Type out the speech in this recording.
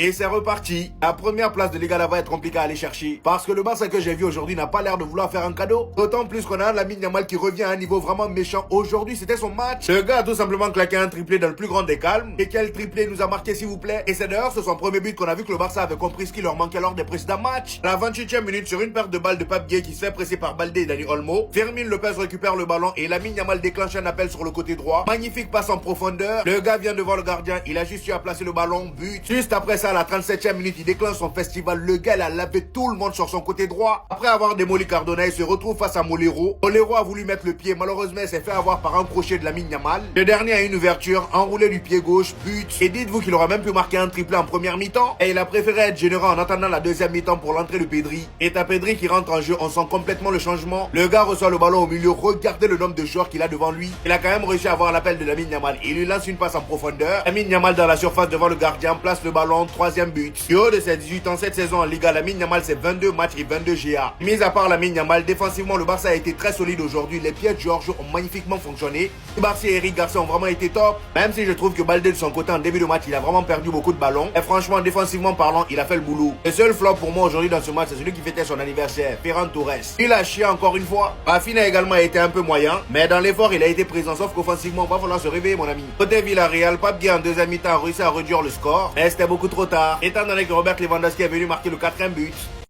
Et c'est reparti. La première place de Liga va être compliquée à aller chercher. Parce que le Barça que j'ai vu aujourd'hui n'a pas l'air de vouloir faire un cadeau. D'autant plus qu'on a Lamine Yamal qui revient à un niveau vraiment méchant. Aujourd'hui, c'était son match. Le gars a tout simplement claqué un triplé dans le plus grand des calmes. Et quel triplé nous a marqué, s'il vous plaît? Et c'est d'ailleurs sur son premier but qu'on a vu que le Barça avait compris ce qui leur manquait lors des précédents matchs. À la 28e minute, sur une perte de balle de Pape Gueye qui se fait presser par Baldé et Dani Olmo, Fermin Lopez récupère le ballon et Lamine Yamal déclenche un appel sur le côté droit. Magnifique passe en profondeur. Le gars vient devant le gardien. Il a juste eu à placer le ballon. But. Juste après ça, à la 37e minute, il déclenche son festival. Le gars, il a lavé tout le monde sur son côté droit. Après avoir démoli Cardona, il se retrouve face à Molero. Molero a voulu mettre le pied. Malheureusement, il s'est fait avoir par un crochet de Lamine Yamal. Le dernier a une ouverture, enroulé du pied gauche, but. Et dites-vous qu'il aura même pu marquer un triplé en première mi-temps. Et il a préféré être généreux en attendant la deuxième mi-temps pour l'entrée de Pedri. Et t'as Pedri qui rentre en jeu. On sent complètement le changement. Le gars reçoit le ballon au milieu. Regardez le nombre de joueurs qu'il a devant lui. Il a quand même réussi à avoir l'appel de Lamine Yamal. Il lui lance une passe en profondeur. Lamine Yamal dans la surface devant le gardien place le ballon. Troisième but. Du haut de ses 18 ans cette saison en Liga, Lamine Yamal c'est 22 matchs et 22 GA. Mis à part Lamine Yamal, défensivement le Barça a été très solide aujourd'hui. Les pieds de Georges ont magnifiquement fonctionné. Barça et Eric Garcia ont vraiment été top. Même si je trouve que Baldé de son côté en début de match, il a vraiment perdu beaucoup de ballons. Et franchement, défensivement parlant, il a fait le boulot. Le seul flop pour moi aujourd'hui dans ce match, c'est celui qui fêtait son anniversaire, Ferran Torres. Il a chié encore une fois. Rafinha également a été un peu moyen, mais dans l'effort, il a été présent. Sauf qu'offensivement, il va falloir se réveiller, mon ami. Côté Villarreal, Pape Gueye en deuxième mi-temps a réussi à réduire le score, mais c'était beaucoup trop tard, étant donné que Robert Lewandowski est venu marquer le quatrième but.